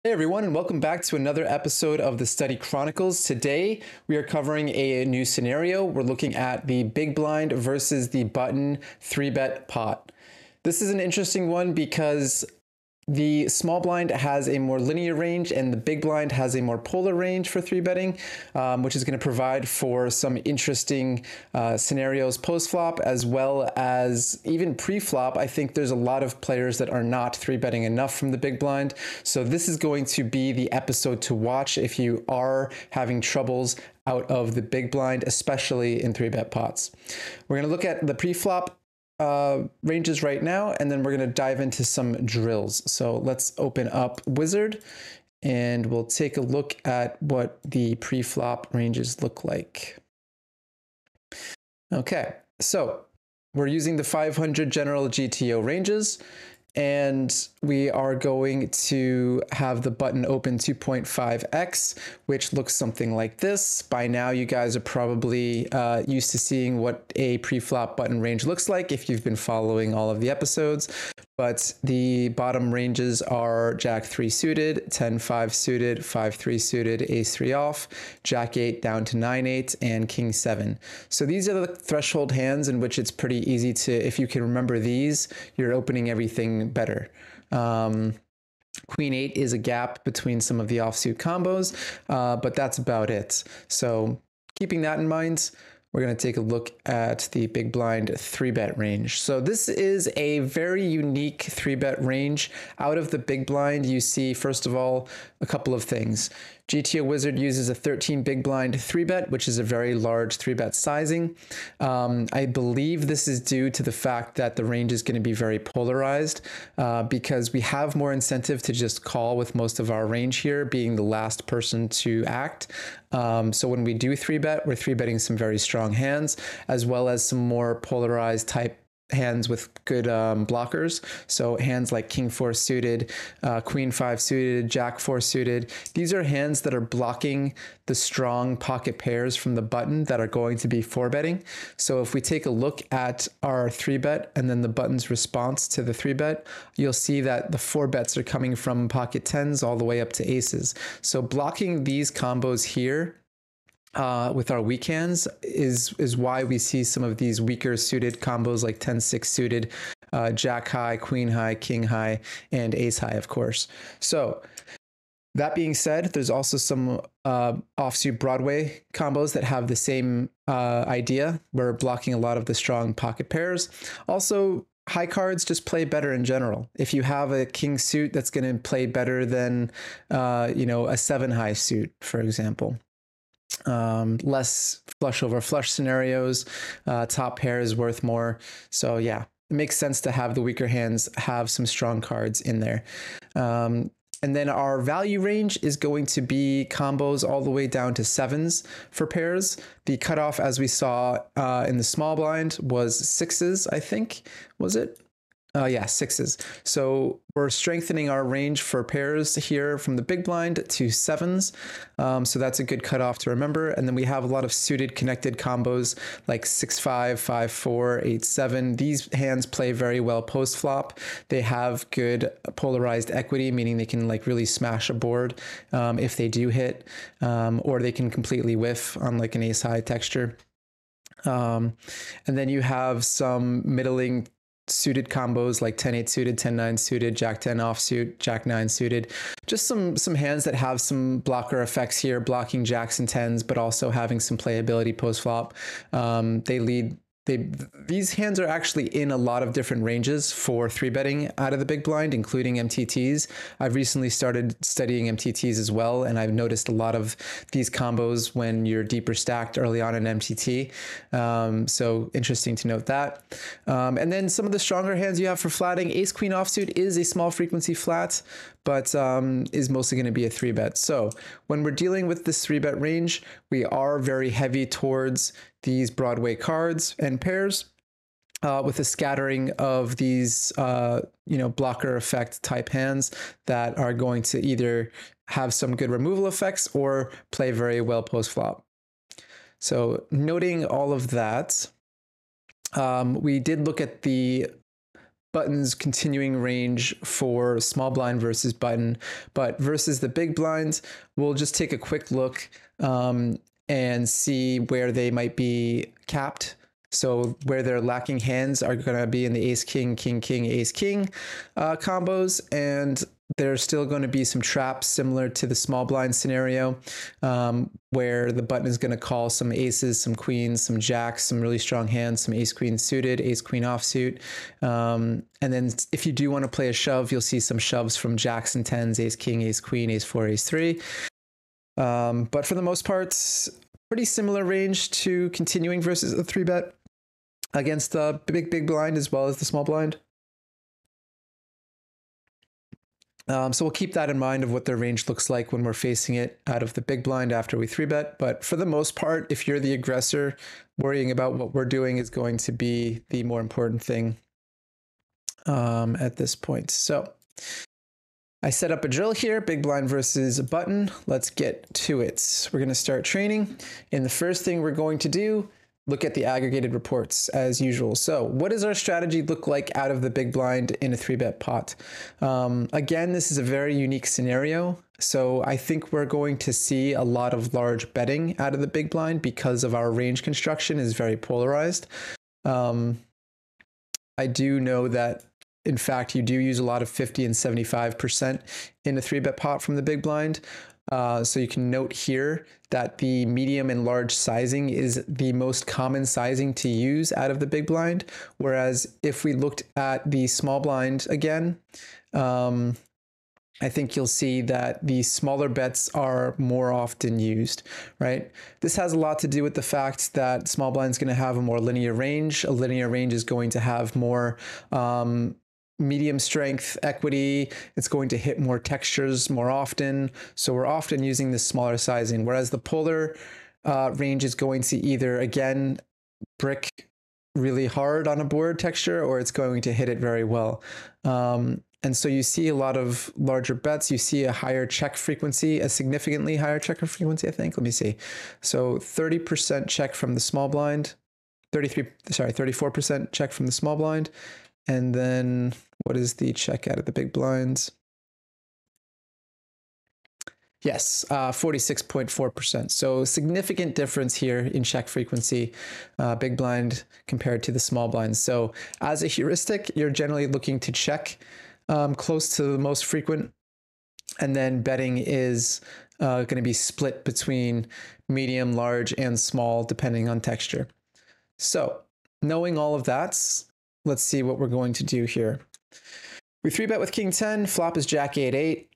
Hey everyone, and welcome back to another episode of the Study Chronicles. Today we are covering a new scenario. We're looking at the big blind versus the button 3-bet pot. This is an interesting one because the small blind has a more linear range and the big blind has a more polar range for 3-betting, which is going to provide for some interesting scenarios post-flop as well as even pre-flop. I think there's a lot of players that are not 3-betting enough from the big blind. So this is going to be the episode to watch if you are having troubles out of the big blind, especially in 3-bet pots. We're going to look at the pre-flop ranges right now, and then we're going to dive into some drills. So let's open up Wizard and we'll take a look at what the pre-flop ranges look like. Okay, so we're using the 500 general GTO ranges, and we are going to have the button open 2.5x, which looks something like this. By now, you guys are probably used to seeing what a pre-flop button range looks like if you've been following all of the episodes. But the bottom ranges are Jack 3 suited, 10-5 suited, 5-3 suited, Ace 3 off, Jack 8 down to 9-8, and King 7. So these are the threshold hands in which it's pretty easy to, if you can remember these, you're opening everything better. Queen 8 is a gap between some of the offsuit combos, but that's about it. So keeping that in mind, we're going to take a look at the big blind 3-bet range. So this is a very unique 3-bet range. Out of the big blind, you see, first of all, a couple of things. GTO Wizard uses a 13 big blind 3-bet, which is a very large 3-bet sizing. I believe this is due to the fact that the range is going to be very polarized because we have more incentive to just call with most of our range here, being the last person to act. So when we do 3-bet, we're 3-betting some very strong hands, as well as some more polarized type hands with good blockers. So hands like King 4 suited, Queen 5 suited, Jack 4 suited. These are hands that are blocking the strong pocket pairs from the button that are going to be 4-betting. So if we take a look at our 3-bet and then the button's response to the 3-bet, you'll see that the 4-bets are coming from pocket 10s all the way up to aces. So blocking these combos here with our weak hands is why we see some of these weaker suited combos like 10-6 suited, Jack high, Queen high, King high, and Ace high, of course. So that being said, there's also some offsuit Broadway combos that have the same idea. We're blocking a lot of the strong pocket pairs. Also, high cards just play better in general. If you have a king suit, that's going to play better than a 7 high suit, for example. Less flush over flush scenarios, top pair is worth more. So yeah, it makes sense to have the weaker hands have some strong cards in there. And then our value range is going to be combos all the way down to 7s for pairs. The cutoff, as we saw in the small blind, was 6s, I think, was it? Yeah, 6s. So we're strengthening our range for pairs here from the big blind to 7s. So that's a good cutoff to remember. And then we have a lot of suited connected combos like 6-5, 5-4, 8-7. These hands play very well post flop. They have good polarized equity, meaning they can like really smash a board if they do hit, or they can completely whiff on like an ace high texture. And then you have some middling suited combos like 10-8 suited, 10-9 suited, Jack 10 offsuit, Jack 9 suited. Just some hands that have some blocker effects here, blocking Jacks and 10s, but also having some playability post flop. These hands are actually in a lot of different ranges for 3-betting out of the big blind, including MTTs. I've recently started studying MTTs as well, and I've noticed a lot of these combos when you're deeper stacked early on in MTT. So interesting to note that. And then some of the stronger hands you have for flatting, Ace Queen offsuit is a small frequency flat, but is mostly going to be a 3-bet. So when we're dealing with this 3-bet range, we are very heavy towards these Broadway cards and pairs with a scattering of these, blocker effect type hands that are going to either have some good removal effects or play very well post flop. So noting all of that, we did look at the button's continuing range for small blind versus button, but versus the big blinds, we'll just take a quick look and see where they might be capped. So where their lacking hands are going to be in the ace, king, king, king, ace, king combos. And there's still going to be some traps similar to the small blind scenario, where the button is going to call some aces, some queens, some jacks, some really strong hands, some ace queen suited, ace queen offsuit. And then if you do want to play a shove, you'll see some shoves from jacks and tens, ace king, ace queen, ace four, ace three. But for the most part, pretty similar range to continuing versus a 3-bet against the big blind as well as the small blind. So we'll keep that in mind of what their range looks like when we're facing it out of the big blind after we 3-bet. But for the most part, if you're the aggressor, worrying about what we're doing is going to be the more important thing at this point. So I set up a drill here, big blind versus a button. Let's get to it. We're going to start training. And the first thing we're going to do, look at the aggregated reports as usual. So what does our strategy look like out of the big blind in a 3-bet pot? Again, this is a very unique scenario. So I think we're going to see a lot of large betting out of the big blind because of our range construction is very polarized. I do know that, in fact, you do use a lot of 50 and 75% in a 3-bet pot from the big blind. So you can note here that the medium and large sizing is the most common sizing to use out of the big blind. Whereas if we looked at the small blind again, I think you'll see that the smaller bets are more often used, right? This has a lot to do with the fact that small blind is going to have a more linear range. A linear range is going to have more medium strength equity. It's going to hit more textures more often. So we're often using this smaller sizing, whereas the polar range is going to either, again, brick really hard on a board texture, or it's going to hit it very well. And so you see a lot of larger bets. You see a higher check frequency, a significantly higher checker frequency, I think. Let me see. So 30% check from the small blind, 34% check from the small blind. And then what is the check out of the big blinds? Yes, 46.4%. So significant difference here in check frequency, big blind compared to the small blinds. So as a heuristic, you're generally looking to check close to the most frequent. And then betting is going to be split between medium, large, and small, depending on texture. So knowing all of that, let's see what we're going to do here. We 3-bet with king 10, flop is jack 8-8.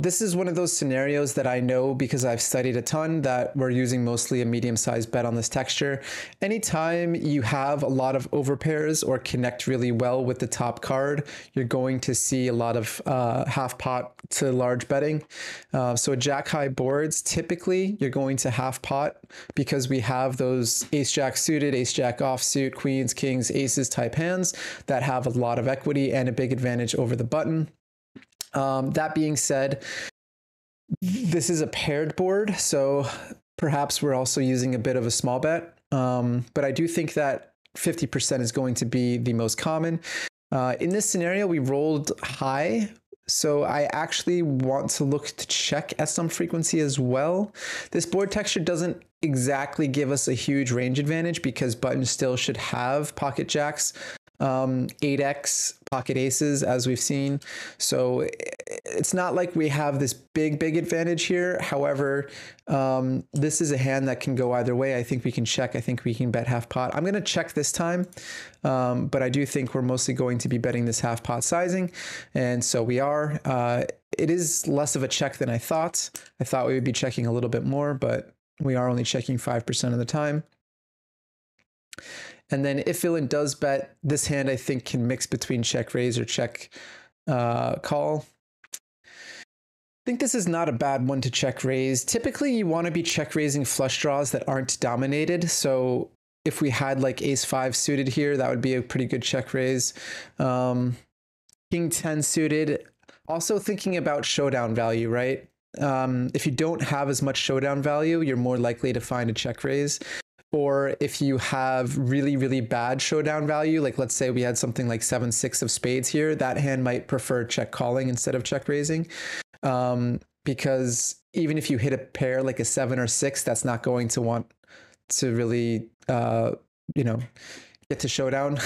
This is one of those scenarios that I know because I've studied a ton that we're using mostly a medium-sized bet on this texture. Anytime you have a lot of overpairs or connect really well with the top card, you're going to see a lot of half pot to large betting. So jack high boards, typically you're going to half pot because we have those ace jack suited, ace jack offsuit, queens, kings, aces type hands that have a lot of equity and a big advantage over the button. That being said, this is a paired board, so perhaps we're also using a bit of a small bet. But I do think that 50% is going to be the most common. In this scenario, we rolled high, so I actually want to look to check at some frequency as well. This board texture doesn't exactly give us a huge range advantage because buttons still should have pocket jacks, 8x pocket aces, as we've seen. So it's not like we have this big advantage here. However, this is a hand that can go either way. I think we can check. I think we can bet half pot. I'm going to check this time, but I do think we're mostly going to be betting this half pot sizing. And so we are. It is less of a check than I thought. I thought we would be checking a little bit more, but we are only checking 5% of the time. And then if villain does bet, this hand I think can mix between check raise or check call. I think this is not a bad one to check raise. Typically you want to be check raising flush draws that aren't dominated. So if we had like ace 5 suited here, that would be a pretty good check raise. King 10 suited, also thinking about showdown value, right? If you don't have as much showdown value, you're more likely to find a check raise. or if you have really, really bad showdown value, like let's say we had something like 7-6 of spades here, that hand might prefer check calling instead of check raising. Because even if you hit a pair like a 7 or 6, that's not going to want to really, get to showdown.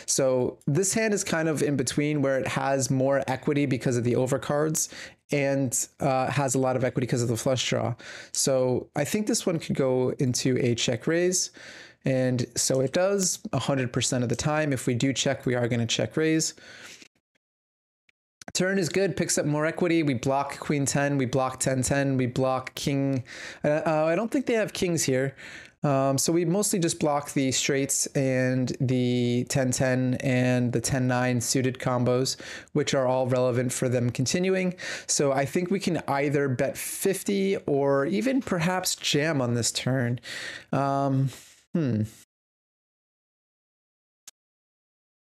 So this hand is kind of in between, where it has more equity because of the overcards and has a lot of equity because of the flush draw. So I think this one could go into a check raise. And so it does 100% of the time. If we do check, we are going to check raise. Turn is good, picks up more equity. We block queen 10, we block 10-10, we block king. I don't think they have kings here. So we mostly just block the straights and the 10-10 and the 10-9 suited combos, which are all relevant for them continuing. So I think we can either bet 50 or even perhaps jam on this turn.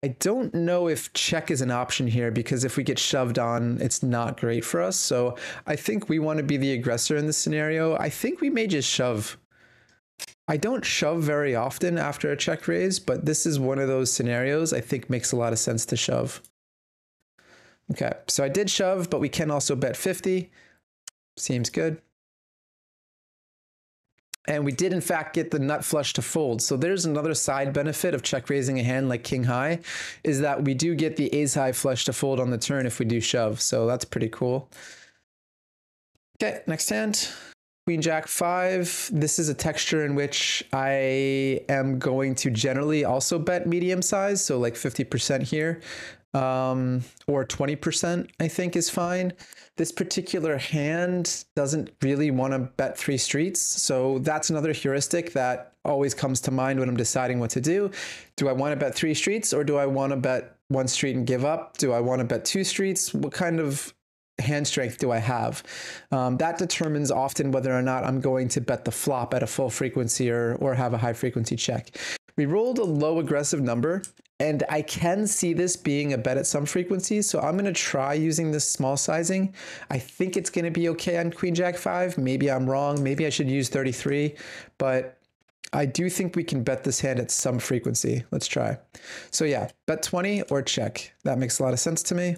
I don't know if check is an option here, because if we get shoved on, it's not great for us. So I think we want to be the aggressor in this scenario. I think we may just shove. I don't shove very often after a check raise, but this is one of those scenarios I think makes a lot of sense to shove. Okay, so I did shove, but we can also bet 50. Seems good. And we did, in fact, get the nut flush to fold. So there's another side benefit of check raising a hand like king high, is that we do get the ace high flush to fold on the turn if we do shove. So that's pretty cool. Okay, next hand. Queen Jack 5. This is a texture in which I am going to generally also bet medium size, so like 50% here, or 20% I think is fine. This particular hand doesn't really want to bet 3 streets, so that's another heuristic that always comes to mind when I'm deciding what to do. Do I want to bet 3 streets, or do I want to bet 1 street and give up? Do I want to bet 2 streets? What kind of hand strength do I have? That determines often whether or not I'm going to bet the flop at a full frequency or have a high frequency check. We rolled a low aggressive number, and I can see this being a bet at some frequencies, so I'm going to try using this small sizing. I think it's going to be okay on Queen Jack 5. Maybe I'm wrong. Maybe I should use 33, but I do think we can bet this hand at some frequency. Let's try. So yeah, bet 20 or check. That makes a lot of sense to me,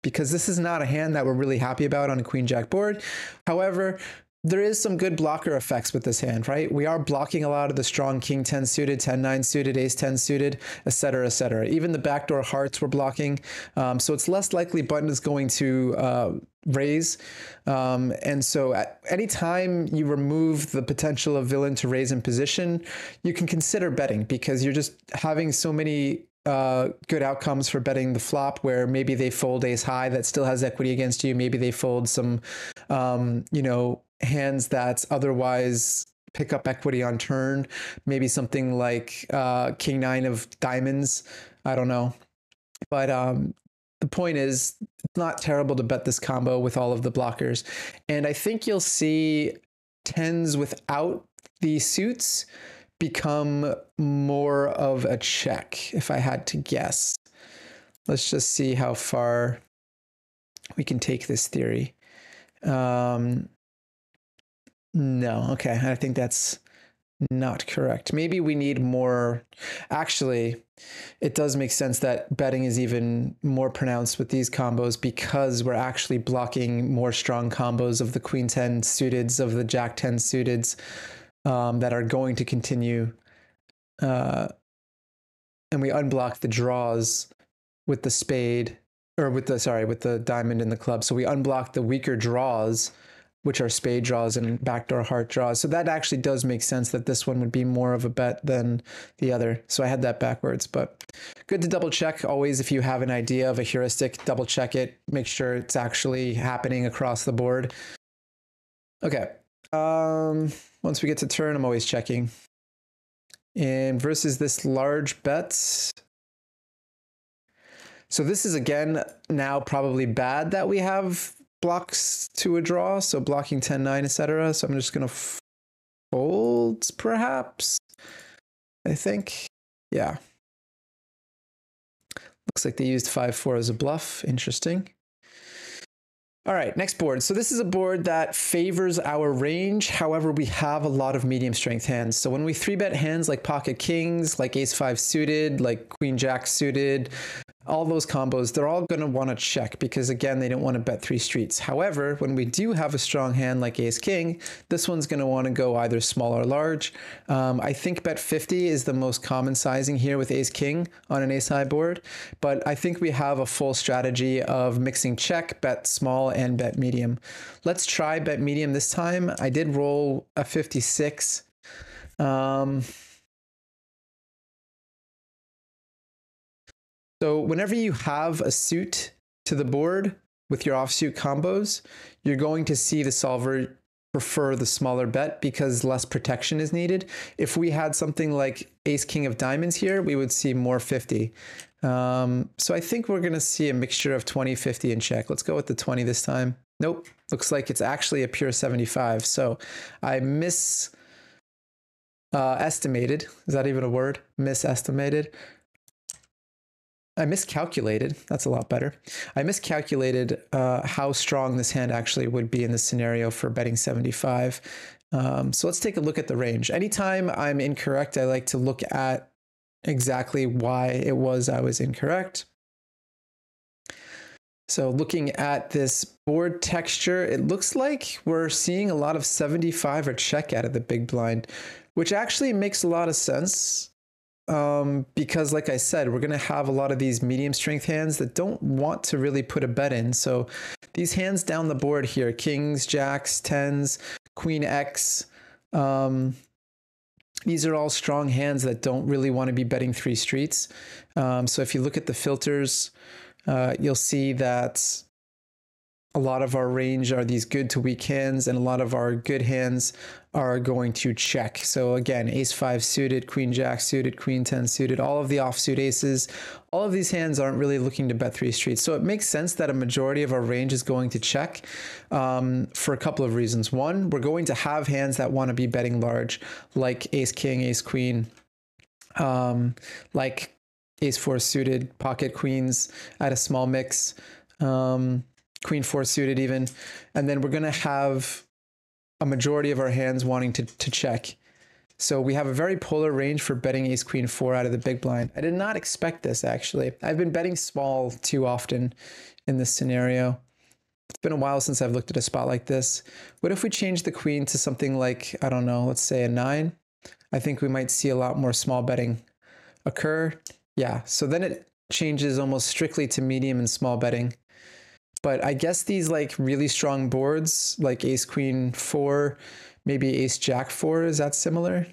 because this is not a hand that we're really happy about on a Queen Jack board. However, there is some good blocker effects with this hand, right? We are blocking a lot of the strong King 10 suited, 10-9 suited, Ace 10 suited, etc., etc. Even the backdoor hearts we're blocking. So it's less likely button is going to raise. And so at any time you remove the potential of villain to raise in position, you can consider betting, because you're just having so many good outcomes for betting the flop, where maybe they fold ace high that still has equity against you. Maybe they fold some, hands that otherwise pick up equity on turn. Maybe something like king 9 of diamonds. I don't know. But the point is, it's not terrible to bet this combo with all of the blockers. And I think you'll see tens without the suits become more of a check, if I had to guess. Let's just see how far we can take this theory. No, okay, I think that's not correct. Maybe we need more. Actually, it does make sense that betting is even more pronounced with these combos, because we're actually blocking more strong combos of the Queen 10 suiteds, of the Jack 10 suiteds, that are going to continue. And we unblock the draws with the spade, or with the diamond and the club. So we unblock the weaker draws, which are spade draws and backdoor heart draws. So that actually does make sense that this one would be more of a bet than the other. So I had that backwards, but good to double check always. If you have an idea of a heuristic, double check it, make sure it's actually happening across the board. Okay. Once we get to turn, I'm always checking. And versus this large bet. So this is, again, now probably bad that we have blocks to a draw, so blocking 10-9, etc. So I'm just going to fold, perhaps, I think. Yeah. Looks like they used 5-4 as a bluff. Interesting. All right, next board. So this is a board that favors our range. However, we have a lot of medium strength hands. So when we 3-bet hands like pocket kings, like ace-5 suited, like queen-jack suited, all those combos, they're all going to want to check because, again, they don't want to bet 3 streets. However, when we do have a strong hand like ace-king, this one's going to want to go either small or large. I think bet 50 is the most common sizing here with ace-king on an ace-high board, but I think we have a full strategy of mixing check, bet small, and bet medium. Let's try bet medium this time. I did roll a 56. So whenever you have a suit to the board with your offsuit combos, you're going to see the solver prefer the smaller bet because less protection is needed. If we had something like ace king of diamonds here, we would see more 50. So I think we're going to see a mixture of 20, 50, and check. Let's go with the 20 this time. Nope. Looks like it's actually a pure 75. So I estimated. Is that even a word? Misestimated. I miscalculated. That's a lot better. I miscalculated how strong this hand actually would be in this scenario for betting 75. So let's take a look at the range. Anytime I'm incorrect, I like to look at exactly why it was I was incorrect. So looking at this board texture, it looks like we're seeing a lot of 75 or check out of the big blind, which actually makes a lot of sense. Because like I said, we're going to have a lot of these medium strength hands that don't want to really put a bet in. So these hands down the board here, kings, jacks, tens, queen X, these are all strong hands that don't really want to be betting 3 streets. So if you look at the filters, you'll see that a lot of our range are these good to weak hands, and a lot of our good hands are going to check. So again, ace-5 suited, queen-jack suited, queen-10 suited, all of the offsuit aces, all of these hands aren't really looking to bet 3 streets. So it makes sense that a majority of our range is going to check for a couple of reasons. One, we're going to have hands that want to be betting large, like ace-king, ace-queen, like ace-4 suited, pocket queens at a small mix, queen 4 suited even, and then we're going to have a majority of our hands wanting to check. So we have a very polar range for betting ace queen 4 out of the big blind. I did not expect this, actually. I've been betting small too often in this scenario. It's been a while since I've looked at a spot like this. What if we change the queen to something like, I don't know, let's say a 9? I think we might see a lot more small betting occur. Yeah, so then it changes almost strictly to medium and small betting. But I guess these like really strong boards, like ace queen 4, maybe ace jack 4, is that similar?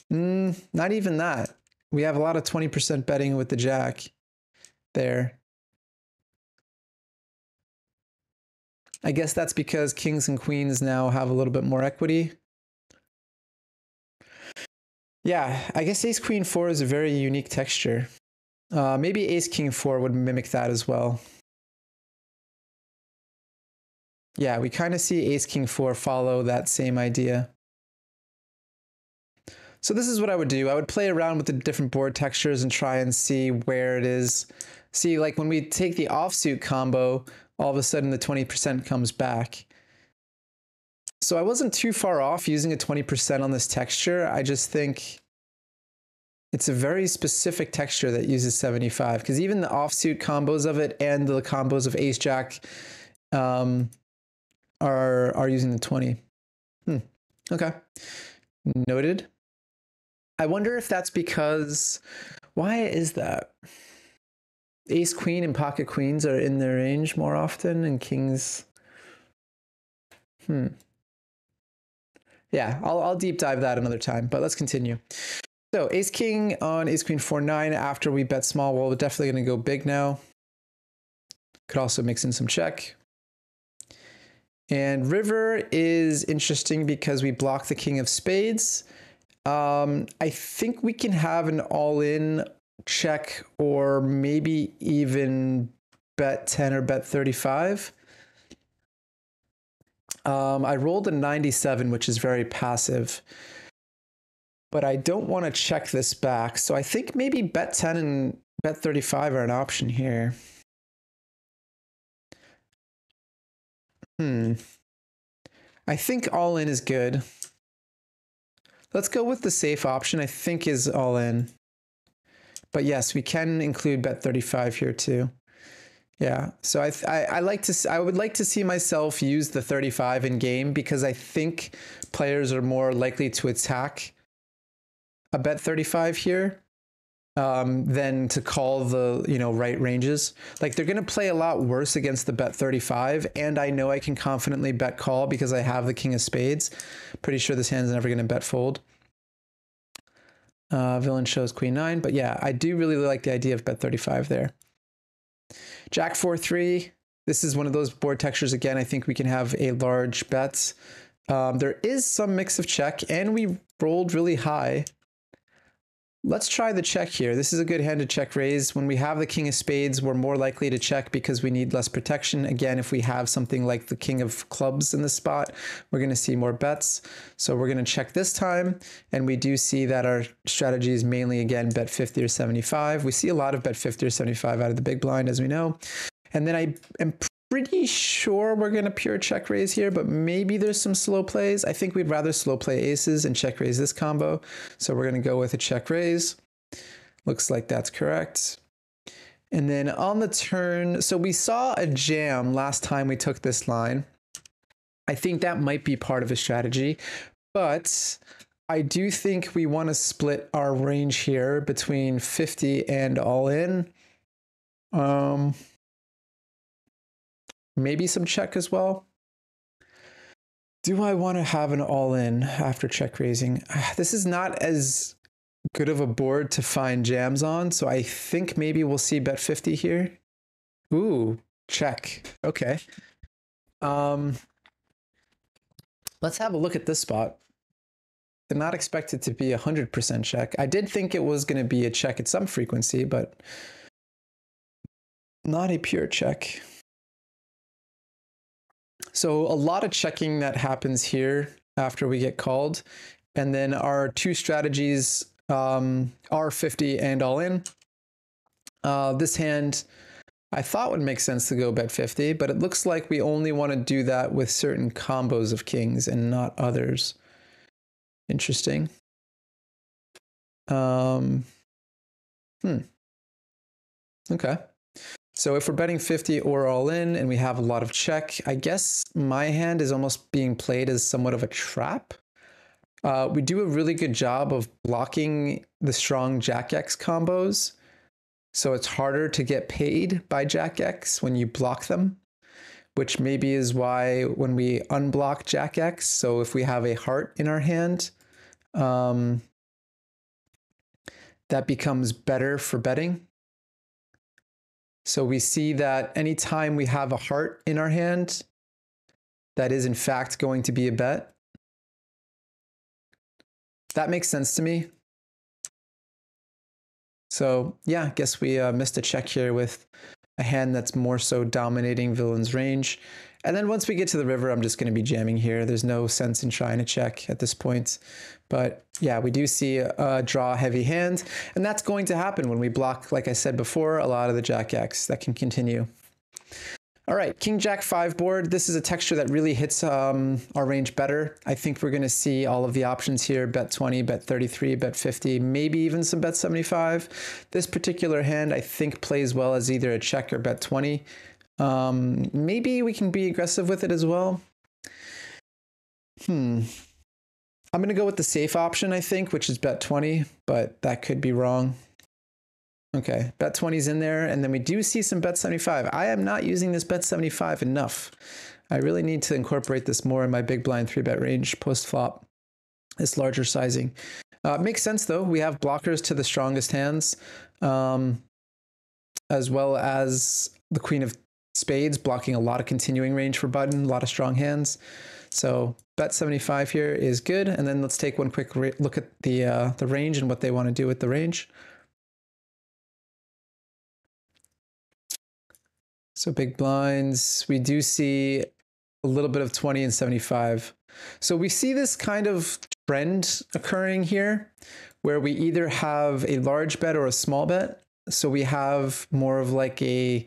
Not even that. We have a lot of 20% betting with the jack there. I guess that's because kings and queens now have a little bit more equity. Yeah, I guess ace queen 4 is a very unique texture. Maybe ace king 4 would mimic that as well. Yeah, we kind of see ace king 4 follow that same idea. So this is what I would do. I would play around with the different board textures and try and see where it is. See, like when we take the offsuit combo, all of a sudden the 20% comes back. So I wasn't too far off using a 20% on this texture. I just think it's a very specific texture that uses 75, because even the offsuit combos of it and the combos of ace jack are using the 20. Okay, noted. I wonder if that's because, why is that? Ace queen and pocket queens are in their range more often, and kings. Yeah, I'll deep dive that another time, but let's continue. So ace king on ace queen 4-9 after we bet small. Well, we're definitely going to go big now. Could also mix in some check. And river is interesting because we block the king of spades. I think we can have an all-in check or maybe even bet 10 or bet 35. I rolled a 97, which is very passive, but I don't want to check this back. So I think maybe bet 10 and bet 35 are an option here. I think all in is good. Let's go with the safe option. I think is all in. But yes, we can include bet 35 here too. Yeah, so I would like to see myself use the 35 in game because I think players are more likely to attack a bet 35 here than to call the right ranges. Like they're going to play a lot worse against the bet 35, and I know I can confidently bet call because I have the king of spades. Pretty sure this hand's never going to bet fold. Villain shows queen 9, but yeah, I do really like the idea of bet 35 there. Jack 4-3. This is one of those board textures. Again, I think we can have a large bet. There is some mix of check, and we rolled really high. Let's try the check here. This is a good hand to check raise. When we have the king of spades, we're more likely to check because we need less protection. Again, if we have something like the king of clubs in this spot, we're going to see more bets. So we're going to check this time. And we do see that our strategy is mainly, again, bet 50 or 75. We see a lot of bet 50 or 75 out of the big blind, as we know. And then I am pretty sure we're going to pure check raise here, but maybe there's some slow plays. I think we'd rather slow play aces and check raise this combo. So we're going to go with a check raise. Looks like that's correct. And then on the turn, so we saw a jam last time we took this line. I think that might be part of a strategy, but I do think we want to split our range here between 50 and all in. Maybe some check as well. Do I want to have an all-in after check raising? This is not as good of a board to find jams on, so I think maybe we'll see bet 50 here. Ooh, check. Okay. Let's have a look at this spot. Did not expect it to be 100% check. I did think it was going to be a check at some frequency, but not a pure check. So a lot of checking that happens here after we get called. And then our two strategies are 50 and all in. This hand I thought would make sense to go bet 50, but it looks like we only want to do that with certain combos of kings and not others. Interesting. Okay. So if we're betting 50 or all in and we have a lot of check, I guess my hand is almost being played as somewhat of a trap. We do a really good job of blocking the strong Jack X combos. So it's harder to get paid by Jack X when you block them, which maybe is why when we unblock Jack X, so if we have a heart in our hand, that becomes better for betting. So we see that anytime we have a heart in our hand, that is in fact going to be a bet. That makes sense to me. So yeah, I guess we missed a check here with a hand that's more so dominating villain's range. And then once we get to the river, I'm just going to be jamming here. There's no sense in trying to check at this point. But yeah, we do see a draw heavy hand, and that's going to happen when we block, like I said before, a lot of the Jack X. That can continue. All right, King Jack 5 board. This is a texture that really hits our range better. I think we're going to see all of the options here: bet 20, bet 33, bet 50, maybe even some bet 75. This particular hand I think plays well as either a check or bet 20. Maybe we can be aggressive with it as well. I'm going to go with the safe option, I think, which is bet 20, but that could be wrong. Okay, bet 20 is in there, and then we do see some bet 75. I am not using this bet 75 enough. I really need to incorporate this more in my big blind 3-bet range post-flop, this larger sizing. Makes sense, though. We have blockers to the strongest hands, as well as the Queen of Spades blocking a lot of continuing range for button, a lot of strong hands. So bet 75 here is good, and then let's take one quick look at the range and what they want to do with the range. So big blinds, we do see a little bit of 20 and 75. So we see this kind of trend occurring here where we either have a large bet or a small bet. So we have more of like a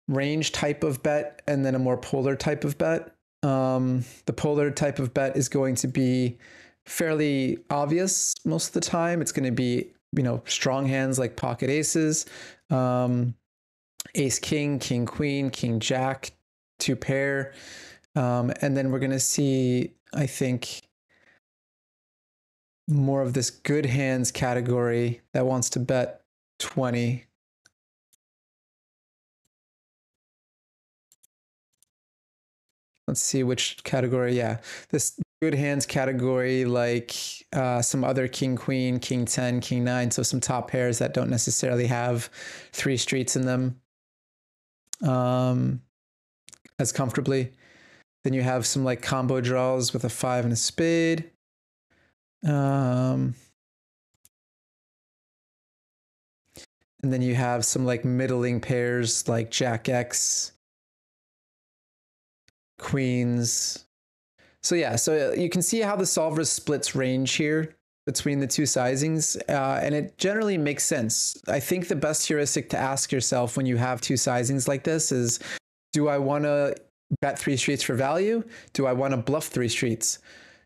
range type of bet and then a more polar type of bet. The polar type of bet is going to be fairly obvious most of the time. It's going to be, strong hands like pocket aces, ace king, king queen, king jack, two pair. And then we're going to see, I think, more of this good hands category that wants to bet 20. Let's see which category. Yeah, this good hands category, like some other king, queen, king 10, king 9. So some top pairs that don't necessarily have 3 streets in them as comfortably. Then you have some like combo draws with a 5 and a spade. And then you have some like middling pairs like Jack X, Queens. So yeah, so you can see how the solver splits range here between the two sizings, and it generally makes sense. I think the best heuristic to ask yourself when you have two sizings like this is, do I want to bet 3 streets for value? Do I want to bluff 3 streets?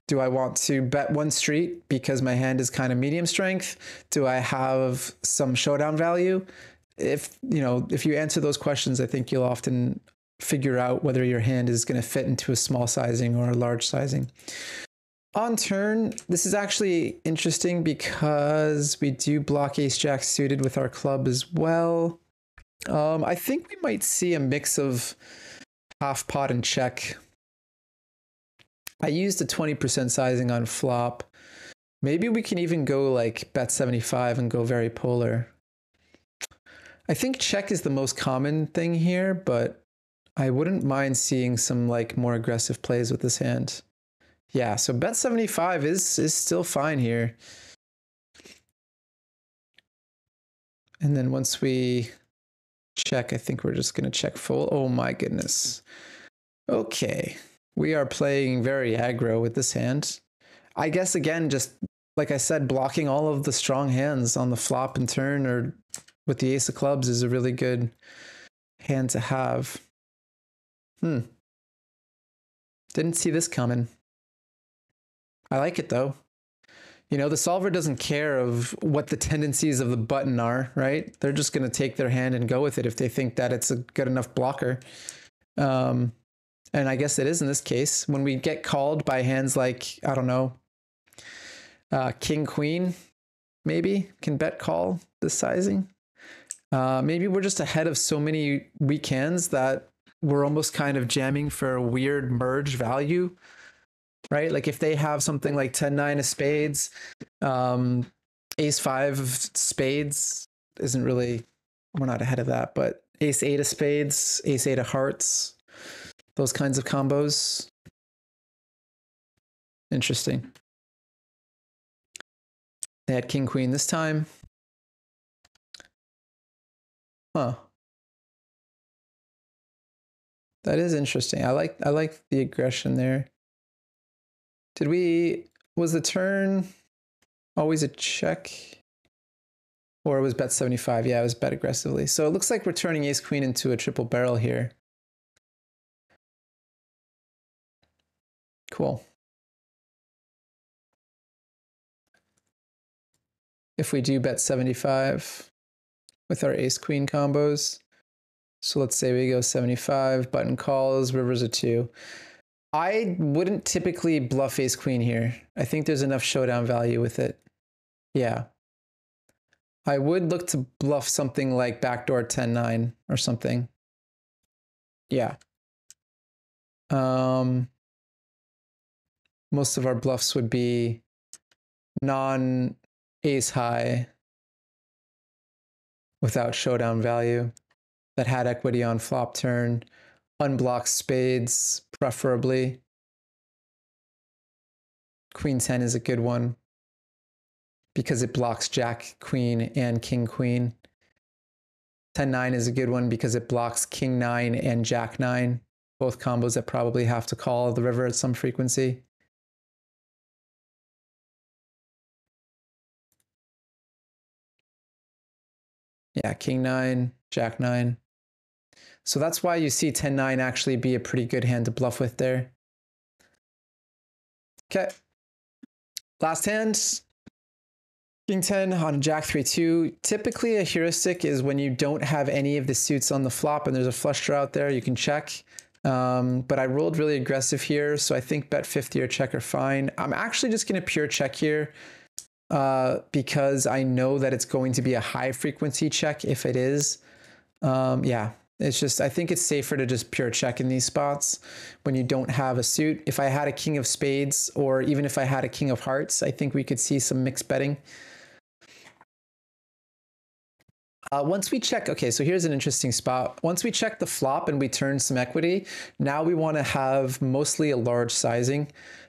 Do I want to bet 1 street because my hand is kind of medium strength? Do I have some showdown value? If you answer those questions, I think you'll often figure out whether your hand is going to fit into a small sizing or a large sizing. On turn, this is actually interesting because we do block ace jack suited with our club as well. I think we might see a mix of half pot and check. I used a 20% sizing on flop. Maybe we can even go like bet 75 and go very polar. I think check is the most common thing here, but I wouldn't mind seeing some like more aggressive plays with this hand. Yeah, so bet 75 is still fine here. And then once we check, I think we're just going to check full. Oh my goodness. Okay. We are playing very aggro with this hand. I guess, again, just like I said, blocking all of the strong hands on the flop and turn or with the ace of clubs is a really good hand to have. Didn't see this coming. I like it, though. The solver doesn't care of what the tendencies of the button are, right? They're just going to take their hand and go with it if they think that it's a good enough blocker. And I guess it is in this case. When we get called by hands like, I don't know, king, queen, maybe can bet call this sizing. Maybe we're just ahead of so many weak hands that we're almost kind of jamming for a weird merge value, right? Like if they have something like 10-9 of spades, ace-5 of spades isn't really, we're not ahead of that, but ace-8 of spades, ace-8 of hearts, those kinds of combos. Interesting. They had king queen this time. Huh. That is interesting. I like the aggression there. Was the turn always a check? Or it was bet 75? Yeah, it was bet aggressively. So it looks like we're turning ace queen into a triple barrel here. Cool. If we do bet 75 with our ace queen combos, so let's say we go 75, button calls, rivers a 2. I wouldn't typically bluff ace queen here. I think there's enough showdown value with it. Yeah. I would look to bluff something like backdoor 10-9 or something. Yeah. Most of our bluffs would be non-ace high without showdown value that had equity on flop turn, unblocked spades preferably. Queen 10 is a good one because it blocks jack queen and king queen. 10-9 is a good one because it blocks king 9 and jack 9, both combos that probably have to call the river at some frequency. Yeah, king 9, jack 9. So that's why you see 10-9 actually be a pretty good hand to bluff with there. Okay. Last hand, King 10 on a Jack 3-2. Typically a heuristic is when you don't have any of the suits on the flop and there's a flush draw out there, you can check. But I rolled really aggressive here, so I think bet 50 or check are fine. I'm actually just going to pure check here because I know that it's going to be a high frequency check if it is. Yeah, it's just, I think it's safer to just pure check in these spots when you don't have a suit. If I had a king of spades, or even if I had a king of hearts, I think we could see some mixed betting. Once we check, okay, so here's an interesting spot. Once we check the flop and we turn some equity, now we want to have mostly a large sizing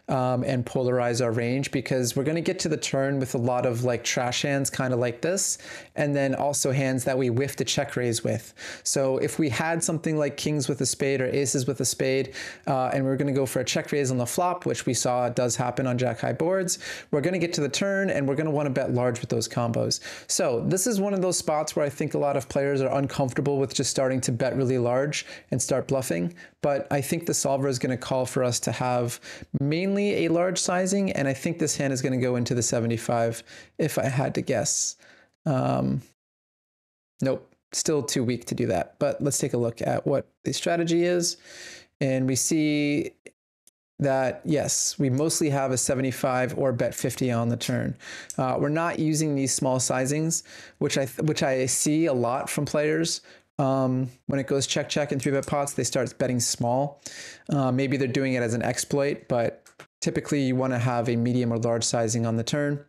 and polarize our range, because we're going to get to the turn with a lot of like trash hands kind of like this, and then also hands that we whiff to check raise with. So if we had something like kings with a spade or aces with a spade, and we're going to go for a check raise on the flop, which we saw does happen on jack high boards, we're going to get to the turn and we're going to want to bet large with those combos. So this is one of those spots where I think a lot of players are uncomfortable with just starting to bet really large and start bluffing. But I think the solver is going to call for us to have mainly a large sizing, and I think this hand is going to go into the 75 if I had to guess. Nope, still too weak to do that. But let's take a look at what the strategy is, and we see that yes, we mostly have a 75 or bet 50 on the turn. We're not using these small sizings, which I see a lot from players. When it goes check, check and 3-bet pots, they start betting small. Maybe they're doing it as an exploit, but typically you want to have a medium or large sizing on the turn.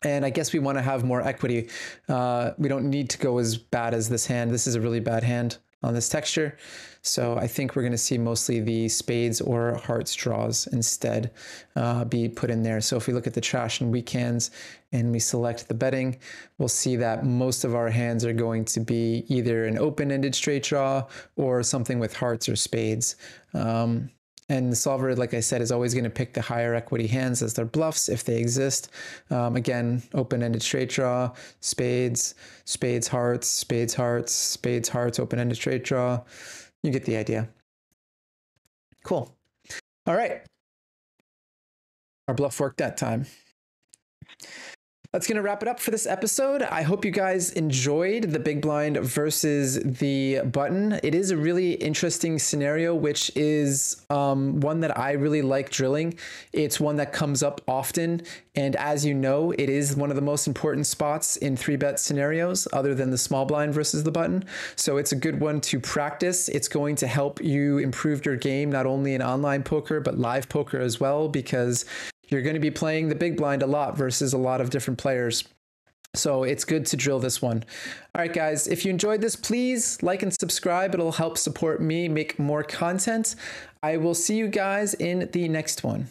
And I guess we want to have more equity. We don't need to go as bad as this hand. This is a really bad hand on this texture. So I think we're going to see mostly the spades or hearts draws instead be put in there. So if we look at the trash and weak hands and we select the betting, we'll see that most of our hands are going to be either an open-ended straight draw or something with hearts or spades. And the solver, like I said, is always going to pick the higher equity hands as their bluffs if they exist. Again, open-ended straight draw, spades, spades, hearts, spades, hearts, spades, hearts, open-ended straight draw. You get the idea. Cool. All right. Our bluff worked that time. That's going to wrap it up for this episode. I hope you guys enjoyed the big blind versus the button. It is a really interesting scenario, which is one that I really like drilling. It's one that comes up often. And as you know, it is one of the most important spots in 3-bet scenarios other than the small blind versus the button. So it's a good one to practice. It's going to help you improve your game, not only in online poker, but live poker as well, because you're going to be playing the big blind a lot versus a lot of different players. So it's good to drill this one. All right, guys, if you enjoyed this, please like and subscribe. It'll help support me make more content. I will see you guys in the next one.